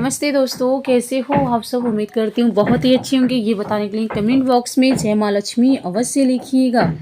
नमस्ते दोस्तों, कैसे हो आप सब। उम्मीद करती हूँ बहुत ही अच्छी होंगे। ये बताने के लिए कमेंट बॉक्स में जय माँ लक्ष्मी अवश्य लिखिएगा।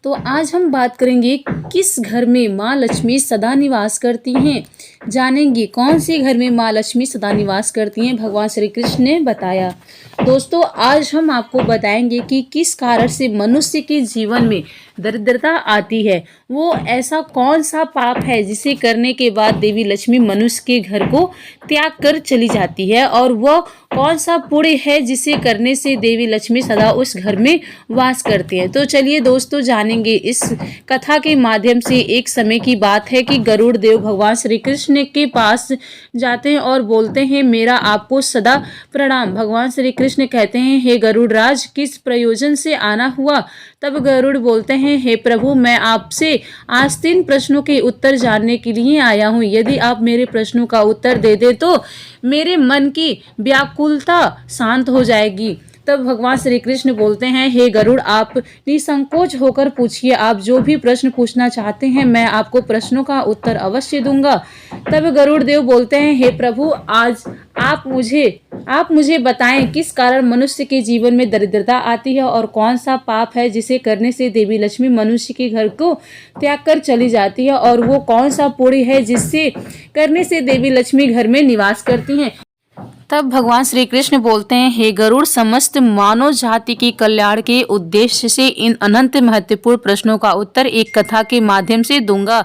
तो आज हम बात करेंगे किस घर में माँ लक्ष्मी सदा निवास करती हैं। जानेंगे कौन से घर में माँ लक्ष्मी सदा निवास करती हैं, भगवान श्री कृष्ण ने बताया। दोस्तों, आज हम आपको बताएंगे कि किस कारण से मनुष्य के जीवन में दरिद्रता आती है। वो ऐसा कौन सा पाप है जिसे करने के बाद देवी लक्ष्मी मनुष्य के घर को त्याग कर चली जाती है, और वह कौन सा पुण्य है जिसे करने से देवी लक्ष्मी सदा उस घर में वास करती है। तो चलिए दोस्तों, जानेंगे इस कथा के माध्यम से। एक समय की बात है कि गरुड़ देव भगवान श्री कृष्ण के पास जाते हैं और बोलते हैं, मेरा आपको सदा प्रणाम। भगवान श्री कृष्ण कहते हैं, हे गरुड़ राज, किस प्रयोजन से आना हुआ। तब गरुड़ बोलते हैं, हे प्रभु, मैं आपसे आज 3 प्रश्नों के उत्तर जानने के लिए आया हूँ। यदि आप मेरे प्रश्नों का उत्तर दे दे तो मेरे मन की व्याकुलता शांत हो जाएगी। तब भगवान श्री कृष्ण बोलते हैं, हे गरुड़, आप निसंकोच होकर पूछिए। आप जो भी प्रश्न पूछना चाहते हैं मैं आपको प्रश्नों का उत्तर अवश्य दूंगा। तब गरुड़ देव बोलते हैं, हे प्रभु, आज आप मुझे बताएं किस कारण मनुष्य के जीवन में दरिद्रता आती है, और कौन सा पाप है जिसे करने से देवी लक्ष्मी मनुष्य के घर को त्याग कर चली जाती है, और वो कौन सा पुण्य है जिससे करने से देवी लक्ष्मी घर में निवास करती हैं। तब भगवान श्री कृष्ण बोलते हैं, हे गरुड़, समस्त मानव जाति के कल्याण के उद्देश्य से इन अनंत महत्वपूर्ण प्रश्नों का उत्तर एक कथा के माध्यम से दूंगा।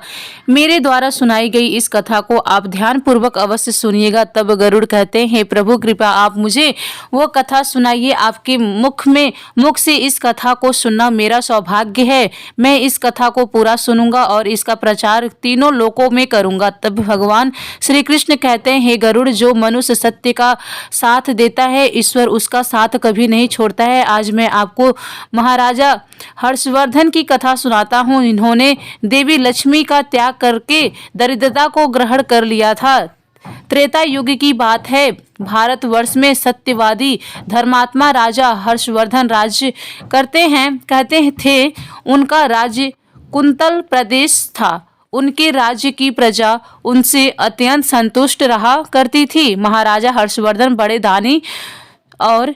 मेरे द्वारा सुनाई गई इस कथा को आप ध्यान पूर्वक अवश्य सुनिएगा। तब गरुड़ कहते हैं, हे प्रभु, कृपया आप मुझे वो कथा सुनाइए। आपके मुख से इस कथा को सुनना मेरा सौभाग्य है। मैं इस कथा को पूरा सुनूंगा और इसका प्रचार तीनों लोकों में करूंगा। तब भगवान श्री कृष्ण कहते हैं, हे गरुड़, जो मनुष्य सत्य का साथ देता है, ईश्वर उसका साथ कभी नहीं छोड़ता है। आज मैं आपको महाराजा हर्षवर्धन की कथा सुनाता हूँ। इन्होंने देवी लक्ष्मी का त्याग करके दरिद्रता को ग्रहण कर लिया था। त्रेता युग की बात है। भारतवर्ष में सत्यवादी धर्मात्मा राजा हर्षवर्धन राज्य कहते थे। उनका राज्य कुंतल प्रदेश था। उनके राज्य की प्रजा उनसे अत्यंत संतुष्ट रहा करती थी। महाराजा हर्षवर्धन बड़े दानी और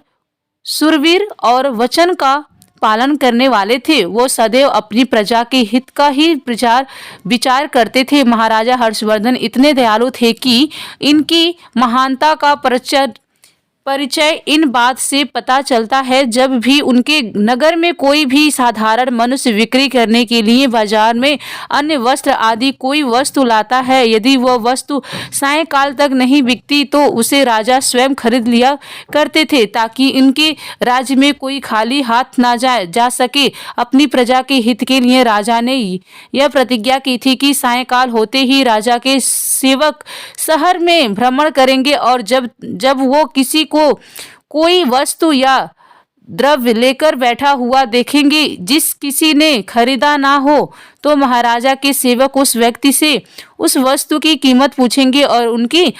शूरवीर और वचन का पालन करने वाले थे। वो सदैव अपनी प्रजा के हित का ही विचार करते थे। महाराजा हर्षवर्धन इतने दयालु थे कि इनकी महानता का परिचय इन बात से पता चलता है, जब भी उनके नगर में कोई भी साधारण मनुष्य बिक्री करने के लिए बाजार में अन्य वस्त्र आदि कोई वस्तु लाता है, यदि वह वस्तु सायंकाल तक नहीं बिकती तो उसे राजा स्वयं खरीद लिया करते थे, ताकि इनके राज्य में कोई खाली हाथ ना जा सके। अपनी प्रजा के हित के लिए राजा ने यह प्रतिज्ञा की थी कि सायंकाल होते ही राजा के सेवक शहर में भ्रमण करेंगे, और जब वो किसी को कोई वस्तु या द्रव्य लेकर बैठा हुआ देखेंगे जिस किसी ने खरीदा ना हो, तो महाराजा के सेवक उस व्यक्ति से उस वस्तु की कीमत पूछेंगे और उनकी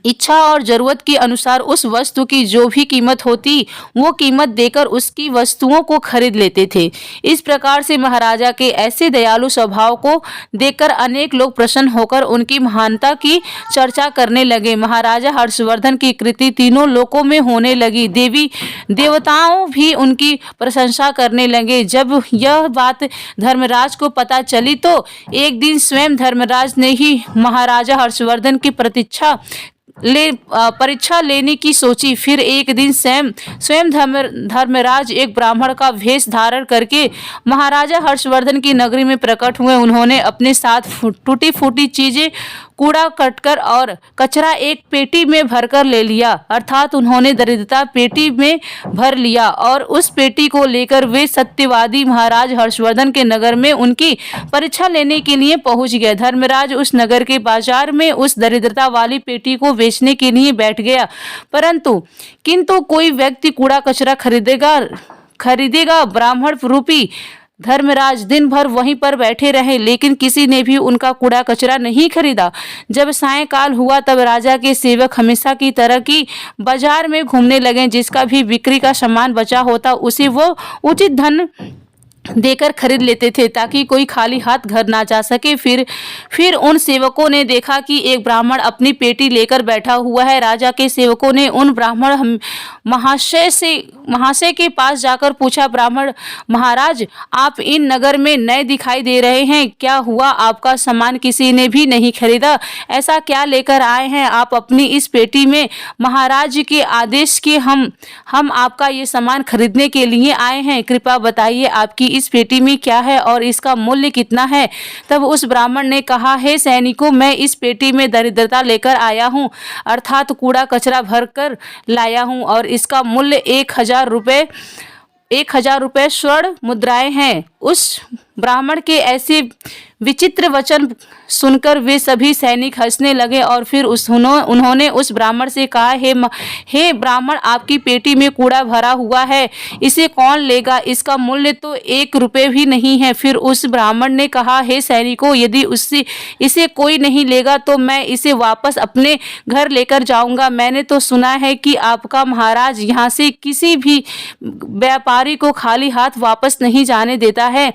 इच्छा और जरूरत के अनुसार उस वस्तु की जो भी कीमत होती वो कीमत देकर उसकी वस्तुओं को खरीद लेते थे। इस प्रकार से महाराजा के ऐसे दयालु स्वभाव को देखकर अनेक लोग प्रसन्न होकर उनकी महानता की चर्चा करने लगे। महाराजा हर्षवर्धन की कृति तीनों लोकों में होने लगी। देवी देवताओं भी उनकी प्रशंसा करने लगे। जब यह बात धर्मराज को पता चली तो एक दिन स्वयं धर्मराज ने ही महाराजा हर्षवर्धन की परीक्षा लेने की सोची। फिर एक दिन स्वयं धर्मराज एक ब्राह्मण का वेश धारण करके महाराजा हर्षवर्धन की नगरी में प्रकट हुए। उन्होंने अपने साथ टूटी फूटी चीजें, कूड़ा कटकर और कचरा एक पेटी में भरकर ले लिया, अर्थात उन्होंने दरिद्रता पेटी में भर लिया, और उस पेटी को लेकर वे सत्यवादी महाराज हर्षवर्धन के नगर में उनकी परीक्षा लेने के लिए पहुंच गए। धर्मराज उस नगर के बाजार में उस दरिद्रता वाली पेटी को बेचने के लिए बैठ गया, किंतु कोई व्यक्ति कूड़ा कचरा खरीदेगा। ब्राह्मण रूपी धर्मराज दिन भर वहीं पर बैठे रहे, लेकिन किसी ने भी उनका कूड़ा कचरा नहीं खरीदा। जब सायंकाल हुआ तब राजा के सेवक हमेशा की तरह की बाजार में घूमने लगे। जिसका भी बिक्री का सामान बचा होता उसे वो उचित धन देकर खरीद लेते थे ताकि कोई खाली हाथ घर ना जा सके। फिर उन सेवकों ने देखा कि एक ब्राह्मण अपनी पेटी लेकर बैठा हुआ है। राजा के सेवकों ने उन ब्राह्मण महाशय के पास जाकर पूछा, ब्राह्मण महाराज, आप इन नगर में नए दिखाई दे रहे हैं, क्या हुआ? आपका सामान किसी ने भी नहीं खरीदा, ऐसा क्या लेकर आए हैं आप अपनी इस पेटी में? महाराज के आदेश के हम आपका ये सामान खरीदने के लिए आए हैं, कृपया बताइए आपकी इस पेटी में क्या है और इसका मूल्य कितना है? तब उस ब्राह्मण ने कहा, हे सैनिकों, मैं इस पेटी में दरिद्रता लेकर आया हूँ, अर्थात कूड़ा कचरा भर कर लाया हूँ और इसका मूल्य 1000 रुपये स्वर्ण मुद्राएं हैं। उस ब्राह्मण के ऐसे विचित्र वचन सुनकर वे सभी सैनिक हंसने लगे और फिर उन्होंने उस ब्राह्मण से कहा, हे ब्राह्मण, आपकी पेटी में कूड़ा भरा हुआ है, इसे कौन लेगा? इसका मूल्य तो 1 रुपये भी नहीं है। फिर उस ब्राह्मण ने कहा, हे सैनिकों, यदि इसे कोई नहीं लेगा तो मैं इसे वापस अपने घर लेकर जाऊंगा। मैंने तो सुना है कि आपका महाराज यहाँ से किसी भी व्यापारी को खाली हाथ वापस नहीं जाने देता है,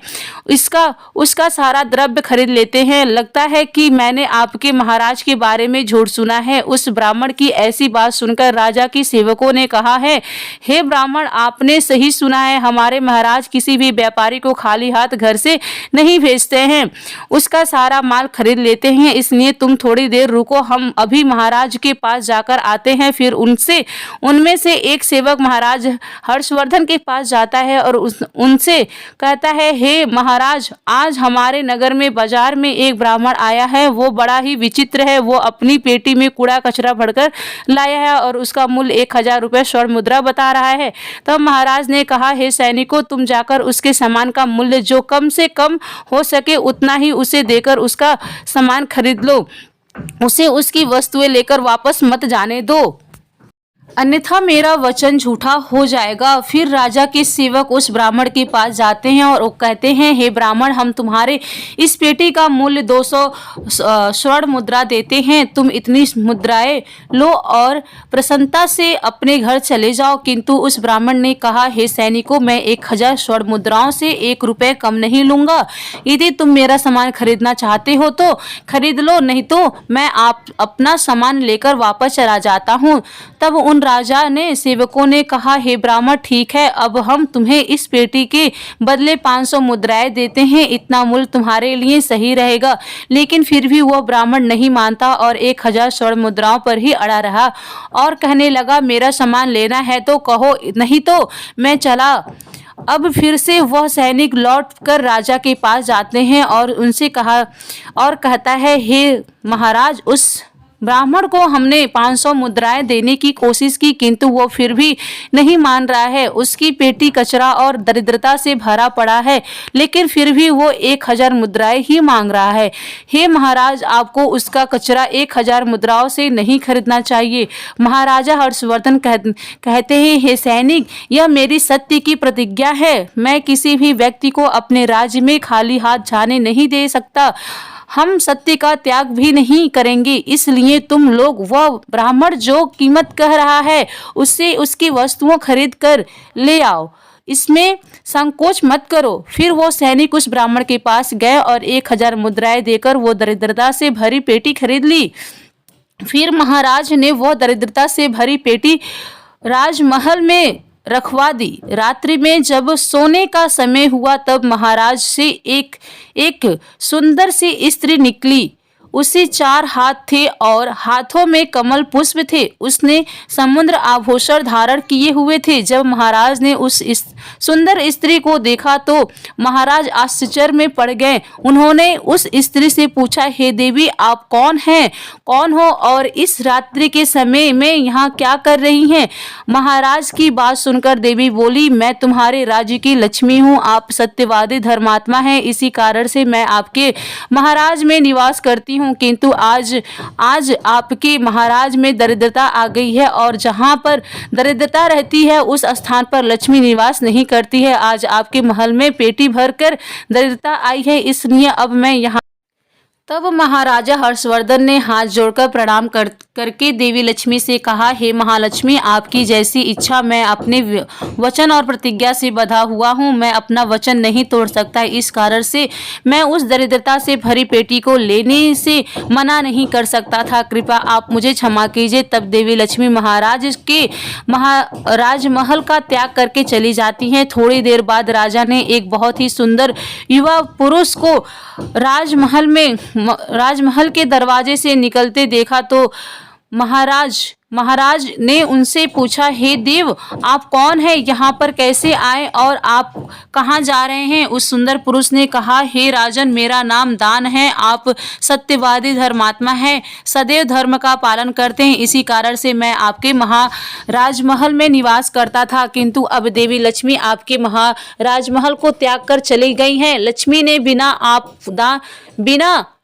उसका सारा द्रव्य खरीद लेते हैं। लगता है कि मैंने आपके महाराज के बारे में झूठ सुना है। उस ब्राह्मण की ऐसी बात सुनकर राजा के सेवकों ने कहा है, हे ब्राह्मण, आपने सही सुना है, हमारे महाराज किसी भी व्यापारी को खाली हाथ घर से नहीं भेजते हैं, उसका सारा माल खरीद लेते हैं। इसलिए तुम थोड़ी देर रुको, हम अभी महाराज के पास जाकर आते हैं। फिर उनमें से एक सेवक महाराज हर्षवर्धन के पास जाता है और उनसे कहता है, हे महाराज, आज हमारे नगर में बाजार में एक ब्राह्मण आया है, वो बड़ा ही विचित्र है। वो अपनी पेटी में कूड़ा कचरा भरकर लाया है और उसका मूल्य 1000 रुपये स्वर्ण मुद्रा बता रहा है। तब महाराज ने कहा, हे सैनिकों, तुम जाकर उसके सामान का मूल्य जो कम से कम हो सके उतना ही उसे देकर उसका सामान खरीद लो, उसे उसकी वस्तुएं लेकर वापस मत जाने दो, अन्यथा मेरा वचन झूठा हो जाएगा। फिर राजा के सेवक उस ब्राह्मण के पास जाते हैं और वो कहते हैं, हे ब्राह्मण, हम तुम्हारे इस पेटी का मूल्य 200 स्वर्ण मुद्रा देते हैं, तुम इतनी मुद्राएं लो और प्रसन्नता से अपने घर चले जाओ। किंतु उस ब्राह्मण ने कहा, हे सैनिकों, मैं 1000 स्वर्ण मुद्राओं से 1 रुपये कम नहीं लूंगा। यदि तुम मेरा सामान खरीदना चाहते हो तो खरीद लो, नहीं तो मैं अपना सामान लेकर वापस चला जाता हूँ। तब उन राजा ने सेवकों ने कहा, हे ब्राह्मण, ठीक है, अब हम तुम्हें इस पेटी के बदले 500 मुद्राएं देते हैं, इतना मूल्य तुम्हारे लिए सही रहेगा। लेकिन फिर भी वह ब्राह्मण नहीं मानता और 1000 स्वर्ण मुद्राओं पर ही अड़ा रहा और कहने लगा, मेरा सामान लेना है तो कहो, नहीं तो मैं चला। अब फिर से वह सैनिक लौट कर राजा के पास जाते हैं और उनसे कहता है, हे महाराज, उस ब्राह्मण को हमने 500 मुद्राएं देने की कोशिश की, किंतु वो फिर भी नहीं मान रहा है। उसकी पेटी कचरा और दरिद्रता से भरा पड़ा है, लेकिन फिर भी वो 1000 मुद्राएं ही मांग रहा है। हे महाराज, आपको उसका कचरा 1000 मुद्राओं से नहीं खरीदना चाहिए। महाराजा हर्षवर्धन कहते हैं, हे सैनिक, यह मेरी सत्य की प्रतिज्ञा है, मैं किसी भी व्यक्ति को अपने राज्य में खाली हाथ जाने नहीं दे सकता, हम सत्य का त्याग भी नहीं करेंगे। इसलिए तुम लोग वह ब्राह्मण जो कीमत कह रहा है उससे उसकी वस्तुओं खरीद कर ले आओ, इसमें संकोच मत करो। फिर वो सैनिक उस ब्राह्मण के पास गए और 1000 मुद्राएं देकर वो दरिद्रता से भरी पेटी खरीद ली। फिर महाराज ने वह दरिद्रता से भरी पेटी राजमहल में रखवा दी। रात्रि में जब सोने का समय हुआ तब महाराज से एक सुंदर सी स्त्री निकली। उसे 4 हाथ थे और हाथों में कमल पुष्प थे। उसने समुद्र आभूषण धारण किए हुए थे। जब महाराज ने उस सुंदर स्त्री को देखा तो महाराज आश्चर्य में पड़ गए। उन्होंने उस स्त्री से पूछा, हे देवी, आप कौन हो और इस रात्रि के समय में यहाँ क्या कर रही हैं? महाराज की बात सुनकर देवी बोली, मैं तुम्हारे राज्य की लक्ष्मी हूँ, आप सत्यवादी धर्मात्मा हैं, इसी कारण से मैं आपके महाराज में निवास करती हूँ। किंतु आज आपके महाराज में दरिद्रता आ गई है और जहाँ पर दरिद्रता रहती है उस स्थान पर लक्ष्मी निवास नहीं करती है। आज आपके महल में पेटी भरकर दरिद्रता आई है, इसलिए अब मैं यहाँ। तब महाराजा हर्षवर्धन ने हाथ जोड़कर प्रणाम करके देवी लक्ष्मी से कहा, हे महालक्ष्मी, आपकी जैसी इच्छा। मैं अपने वचन और प्रतिज्ञा से बंधा हुआ हूँ, मैं अपना वचन नहीं तोड़ सकता। इस कारण से मैं उस दरिद्रता से भरी पेटी को लेने से मना नहीं कर सकता था। कृपया आप मुझे क्षमा कीजिए। तब देवी लक्ष्मी राजमहल का त्याग करके चली जाती हैं। थोड़ी देर बाद राजा ने एक बहुत ही सुंदर युवा पुरुष को राजमहल के दरवाजे से निकलते देखा तो महाराज ने उनसे पूछा, हे देव, आप कौन हैं? यहाँ पर कैसे आए और आप कहाँ जा रहे हैं? उस सुंदर पुरुष ने कहा, हे राजन, मेरा नाम दान है। आप सत्यवादी धर्मात्मा हैं, सदैव धर्म का पालन करते हैं। इसी कारण से मैं आपके राजमहल में निवास करता था, किंतु अब देवी लक्ष्मी आपके राजमहल को त्याग कर चली गई हैं। लक्ष्मी ने बिना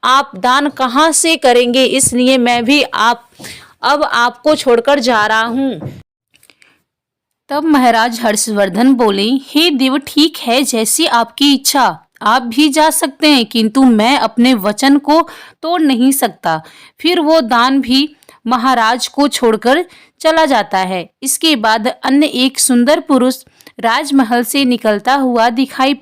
आप दान कहाँ से करेंगे, इसलिए मैं भी अब आपको छोड़कर जा रहा हूँ। तब महाराज हर्षवर्धन बोले, हे देव, ठीक है, जैसी आपकी इच्छा, आप भी जा सकते हैं, किंतु मैं अपने वचन को तोड़ नहीं सकता। फिर वो दान भी महाराज को छोड़कर चला जाता है। इसके बाद अन्य एक सुंदर पुरुष राजमहल से निकलता हुआ दिखाई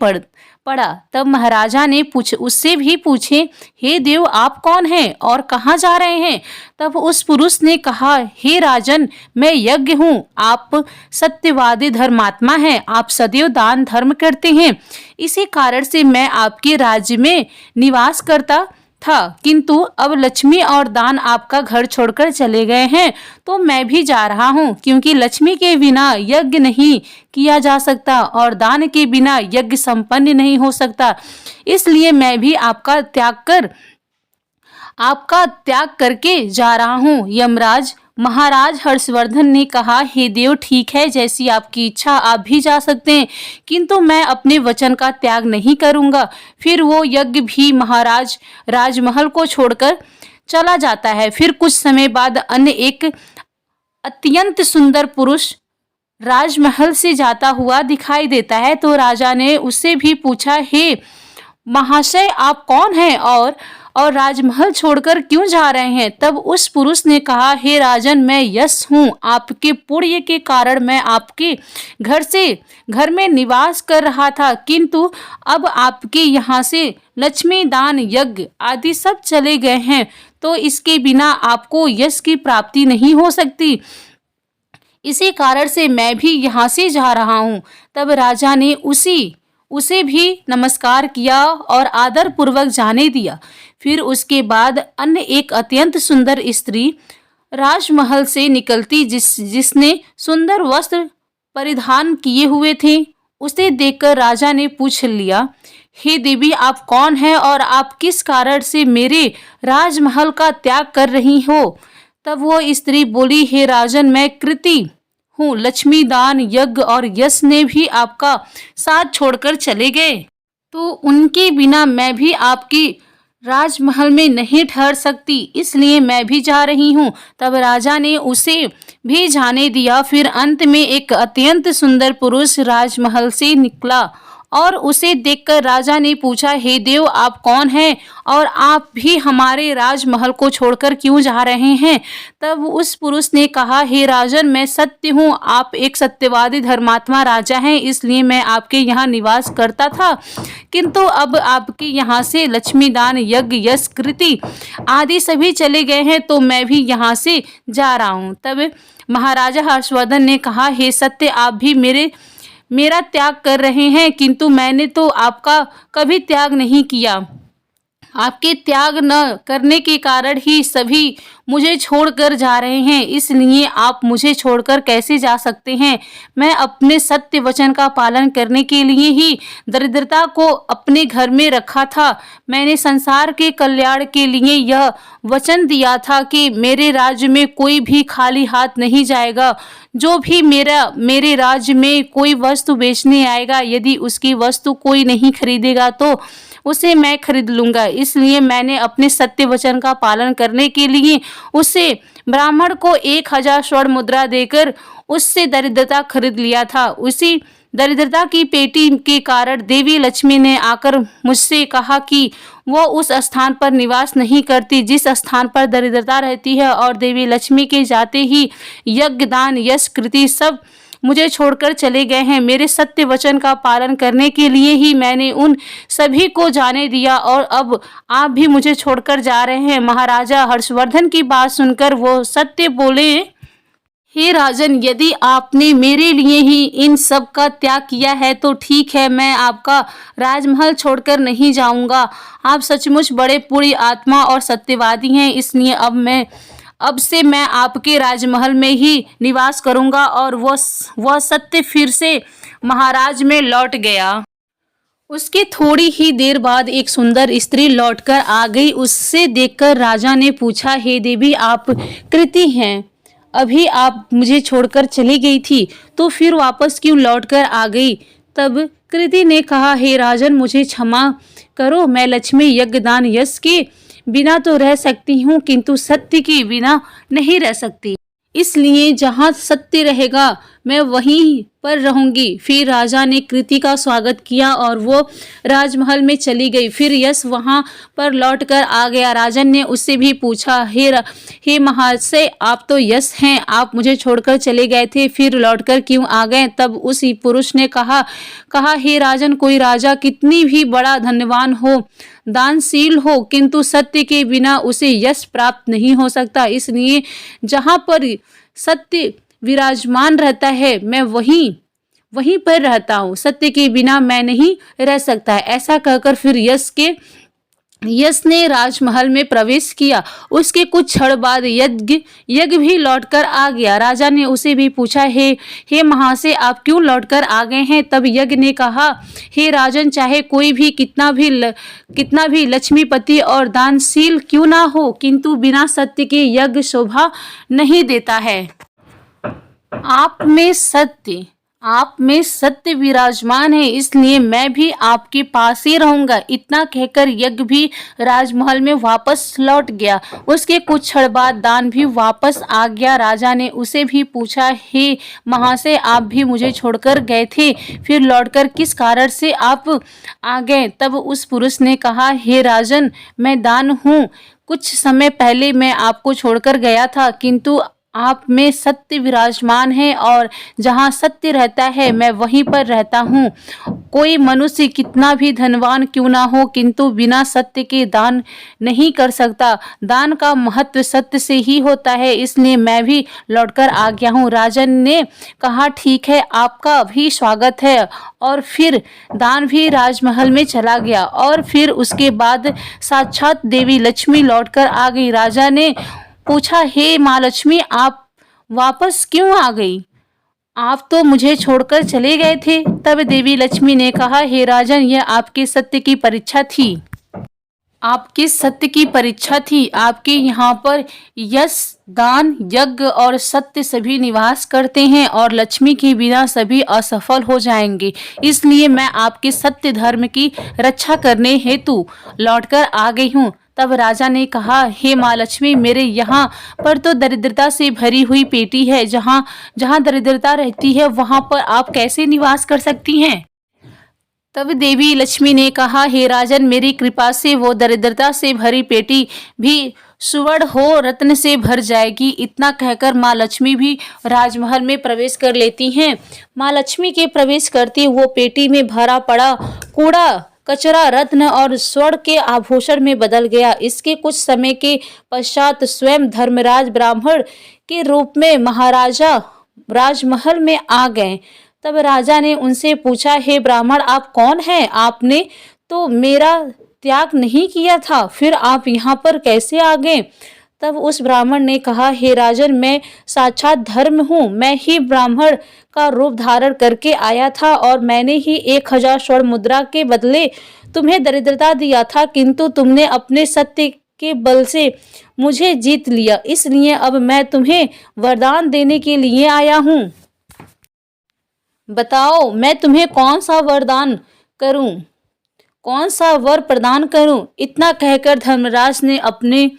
पड़ा। तब महाराजा ने उससे भी पूछे, हे देव, आप कौन हैं और कहाँ जा रहे हैं? तब उस पुरुष ने कहा, हे राजन, मैं यज्ञ हूँ। आप सत्यवादी धर्मात्मा हैं, आप सदैव दान धर्म करते हैं। इसी कारण से मैं आपके राज्य में निवास करता था, किंतु अब लक्ष्मी और दान आपका घर छोड़कर चले गए हैं, तो मैं भी जा रहा हूँ, क्योंकि लक्ष्मी के बिना यज्ञ नहीं किया जा सकता और दान के बिना यज्ञ संपन्न नहीं हो सकता। इसलिए मैं भी आपका त्याग करके जा रहा हूँ। महाराज हर्षवर्धन ने कहा, हे देव, ठीक है, जैसी आपकी इच्छा, आप भी जा सकते हैं, किंतु मैं अपने वचन का त्याग नहीं करूंगा। फिर वो यज्ञ भी महाराज राजमहल को छोड़कर चला जाता है। फिर कुछ समय बाद अन्य एक अत्यंत सुंदर पुरुष राजमहल से जाता हुआ दिखाई देता है। तो राजा ने उससे भी पूछा, हे महाशय, आप कौन हैं और राजमहल छोड़कर क्यों जा रहे हैं? तब उस पुरुष ने कहा, हे राजन, मैं यश हूँ। आपके पुण्य के कारण मैं आपके घर में निवास कर रहा था, किंतु अब आपके यहाँ से लक्ष्मी, दान, यज्ञ आदि सब चले गए हैं, तो इसके बिना आपको यश की प्राप्ति नहीं हो सकती। इसी कारण से मैं भी यहाँ से जा रहा हूँ। तब राजा ने उसे भी नमस्कार किया और आदर पूर्वक जाने दिया। फिर उसके बाद अन्य एक अत्यंत सुंदर स्त्री राजमहल से निकलती, जिसने सुंदर वस्त्र परिधान किए हुए थे। उसे देखकर राजा ने पूछ लिया, हे देवी, आप कौन हैं और आप किस कारण से मेरे राजमहल का त्याग कर रही हो? तब वो स्त्री बोली, हे राजन, मैं कृति हूँ। लक्ष्मी, दान, यज्ञ और यश ने भी आपका साथ छोड़कर चले गए, तो उनके बिना मैं भी आपकी राजमहल में नहीं ठहर सकती, इसलिए मैं भी जा रही हूँ। तब राजा ने उसे भी जाने दिया। फिर अंत में एक अत्यंत सुंदर पुरुष राजमहल से निकला और उसे देखकर राजा ने पूछा, हे देव, आप कौन हैं और आप भी हमारे राजमहल को छोड़कर क्यों जा रहे हैं? तब उस पुरुष ने कहा, हे राजन, मैं सत्य हूँ। आप एक सत्यवादी धर्मात्मा राजा हैं, इसलिए मैं आपके यहाँ निवास करता था, किंतु अब आपके यहाँ से लक्ष्मी, दान, यज्ञ, यश, कृति आदि सभी चले गए हैं, तो मैं भी यहाँ से जा रहा हूँ। तब महाराजा हर्षवर्धन ने कहा, हे सत्य, आप भी मेरा त्याग कर रहे हैं, किंतु मैंने तो आपका कभी त्याग नहीं किया। आपके त्याग न करने के कारण ही सभी मुझे छोड़कर जा रहे हैं, इसलिए आप मुझे छोड़कर कैसे जा सकते हैं? मैं अपने सत्य वचन का पालन करने के लिए ही दरिद्रता को अपने घर में रखा था। मैंने संसार के कल्याण के लिए यह वचन दिया था कि मेरे राज्य में कोई भी खाली हाथ नहीं जाएगा। जो भी मेरे राज्य में कोई वस्तु बेचने आएगा, यदि उसकी वस्तु कोई नहीं खरीदेगा तो उसे मैं खरीद लूंगा। इसलिए मैंने अपने सत्य वचन का पालन करने के लिए उसे ब्राह्मण को 1000 स्वर्ण मुद्रा देकर उससे दरिद्रता खरीद लिया था। उसी दरिद्रता की पेटी के कारण देवी लक्ष्मी ने आकर मुझसे कहा कि वो उस स्थान पर निवास नहीं करती जिस स्थान पर दरिद्रता रहती है, और देवी लक्ष्मी के जाते ही यज्ञ, दान, यश, कृति सब मुझे छोड़कर चले गए हैं। मेरे सत्य वचन का पालन करने के लिए ही मैंने उन सभी को जाने दिया, और अब आप भी मुझे छोड़कर जा रहे हैं। महाराजा हर्षवर्धन की बात सुनकर वो सत्य बोले, हे राजन, यदि आपने मेरे लिए ही इन सब का त्याग किया है तो ठीक है, मैं आपका राजमहल छोड़कर नहीं जाऊंगा। आप सचमुच बड़े पूरी आत्मा और सत्यवादी हैं, इसलिए अब से मैं आपके राजमहल में ही निवास करूंगा। और वह सत्य फिर से महाराज में लौट गया। उसके थोड़ी ही देर बाद एक सुंदर स्त्री लौटकर आ गई। उससे देखकर राजा ने पूछा, हे देवी, आप कृति हैं? अभी आप मुझे छोड़कर चली गई थी, तो फिर वापस क्यों लौटकर आ गई? तब कृति ने कहा, हे राजन, मुझे क्षमा करो। मैं लक्ष्मी, यज्ञ, दान, यश के बिना तो रह सकती हूँ, किंतु सत्य के बिना नहीं रह सकती। इसलिए जहाँ सत्य रहेगा मैं वहीं पर रहूंगी। फिर राजा ने कृति का स्वागत किया और वो राजमहल में चली गई। फिर यश वहां पर लौटकर आ गया। राजन ने उससे भी पूछा, हे महाशय, आप तो यश हैं, आप मुझे छोड़कर चले गए थे, फिर लौटकर क्यों आ गए? तब उस पुरुष ने कहा, हे राजन, कोई राजा कितनी भी बड़ा धनवान हो, दानशील हो, किंतु सत्य के बिना उसे यश प्राप्त नहीं हो सकता। इसलिए जहाँ पर सत्य विराजमान रहता है मैं वहीं पर रहता हूँ, सत्य के बिना मैं नहीं रह सकता। ऐसा कहकर फिर यश ने राजमहल में प्रवेश किया। उसके कुछ क्षण बाद यज्ञ भी लौटकर आ गया। राजा ने उसे भी पूछा, हे महाशय, आप क्यों लौटकर आ गए हैं? तब यज्ञ ने कहा, हे राजन, चाहे कोई भी कितना भी लक्ष्मीपति और दानशील क्यों ना हो, किंतु बिना सत्य के यज्ञ शोभा नहीं देता है। आप में सत्य विराजमान है, इसलिए मैं भी आपके पास ही रहूंगा। इतना कहकर यज्ञ भी राजमहल में वापस लौट गया। उसके कुछ क्षण बाद दान भी वापस आ गया। राजा ने उसे भी पूछा, हे महाशय, आप भी मुझे छोड़कर गए थे, फिर लौटकर किस कारण से आप आ गए? तब उस पुरुष ने कहा, हे राजन, मैं दान हूँ। कुछ समय पहले मैं आपको छोड़कर गया था, किंतु आप में सत्य विराजमान है, और जहाँ सत्य रहता है मैं वहीं पर रहता हूँ। कोई मनुष्य कितना भी धनवान क्यों ना हो, किंतु बिना सत्य के दान नहीं कर सकता। दान का महत्व सत्य से ही होता है, इसलिए मैं भी लौटकर आ गया हूँ। राजन ने कहा, ठीक है, आपका भी स्वागत है। और फिर दान भी राजमहल में चला गया, और फिर उसके बाद साक्षात देवी लक्ष्मी लौटकर आ गई। राजा ने पूछा, हे माँ लक्ष्मी, आप वापस क्यों आ गई? आप तो मुझे छोड़कर चले गए थे। तब देवी लक्ष्मी ने कहा, हे राजन, यह आपके सत्य की परीक्षा थी। आपके सत्य की परीक्षा थी। आपके यहाँ पर यश, दान, यज्ञ और सत्य सभी निवास करते हैं, और लक्ष्मी के बिना सभी असफल हो जाएंगे। इसलिए मैं आपके सत्य धर्म की रक्षा करने हेतु लौटकर आ गई हूँ। तब राजा ने कहा, हे माँ लक्ष्मी, मेरे यहाँ पर तो दरिद्रता से भरी हुई पेटी है। जहाँ दरिद्रता रहती है वहाँ पर आप कैसे निवास कर सकती हैं? तब देवी लक्ष्मी ने कहा, हे राजन, मेरी कृपा से वो दरिद्रता से भरी पेटी भी सुवर्ण हो रत्न से भर जाएगी। इतना कहकर माँ लक्ष्मी भी राजमहल में प्रवेश कर लेती हैं। माँ लक्ष्मी के प्रवेश करते वो पेटी में भरा पड़ा कूड़ा कचरा रत्न और स्वर्ण के आभूषण में बदल गया। इसके कुछ समय के पश्चात स्वयं धर्मराज ब्राह्मण के रूप में महाराजा राजमहल में आ गए। तब राजा ने उनसे पूछा, हे ब्राह्मण, आप कौन हैं? आपने तो मेरा त्याग नहीं किया था, फिर आप यहाँ पर कैसे आ गए? तब उस ब्राह्मण ने कहा, हे राजन, मैं साक्षात धर्म हूँ। मैं ही ब्राह्मण का रूप धारण करके आया था, और मैंने ही 1000 स्वर्ण मुद्रा के बदले तुम्हें दरिद्रता दिया था, किंतु तुमने अपने सत्य के बल से मुझे जीत लिया। इसलिए अब मैं तुम्हें वरदान देने के लिए आया हूँ। बताओ, मैं तुम्हें कौन सा वरदान करूं, कौन सा वर प्रदान करूं? इतना कहकर धर्मराज ने अपने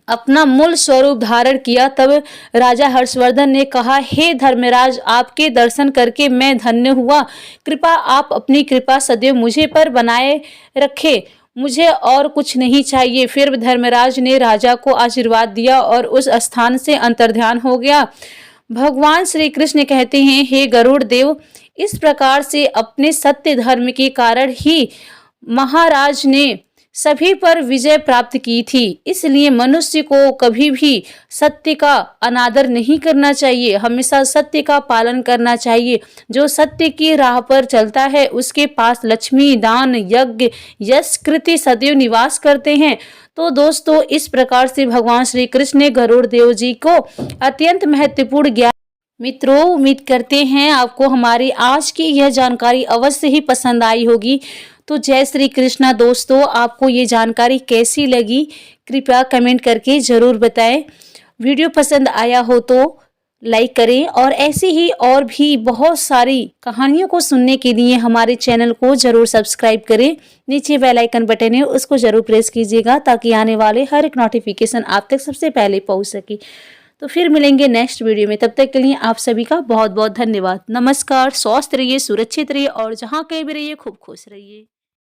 अपना मूल स्वरूप धारण किया। तब राजा हर्षवर्धन ने कहा, हे धर्मराज, आपके दर्शन करके मैं धन्य हुआ। कृपा आप अपनी कृपा सदैव मुझे पर बनाए रखे, मुझे और कुछ नहीं चाहिए। फिर धर्मराज ने राजा को आशीर्वाद दिया और उस स्थान से अंतर्ध्यान हो गया। भगवान श्री कृष्ण कहते हैं, हे गरुड़ देव, इस प्रकार से अपने सत्य धर्म के कारण ही महाराज ने सभी पर विजय प्राप्त की थी। इसलिए मनुष्य को कभी भी सत्य का अनादर नहीं करना चाहिए, हमेशा सत्य का पालन करना चाहिए। जो सत्य की राह पर चलता है उसके पास लक्ष्मी, दान, यज्ञ, यश, कृति सदैव निवास करते हैं। तो दोस्तों, इस प्रकार से भगवान श्री कृष्ण ने गरुड़ देव जी को अत्यंत महत्वपूर्ण ज्ञान। मित्रों, उम्मीद करते हैं आपको हमारी आज की यह जानकारी अवश्य ही पसंद आई होगी। तो जय श्री कृष्णा दोस्तों, आपको ये जानकारी कैसी लगी कृपया कमेंट करके ज़रूर बताएं। वीडियो पसंद आया हो तो लाइक करें और ऐसी ही और भी बहुत सारी कहानियों को सुनने के लिए हमारे चैनल को ज़रूर सब्सक्राइब करें। नीचे बेल आइकन बटन है, उसको ज़रूर प्रेस कीजिएगा ताकि आने वाले हर एक नोटिफिकेशन आप तक सबसे पहले पहुंच सके। तो फिर मिलेंगे नेक्स्ट वीडियो में, तब तक के लिए आप सभी का बहुत बहुत धन्यवाद। नमस्कार, स्वस्थ रहिए, सुरक्षित रहिए और जहाँ कहीं भी रहिए खूब खुश रहिए।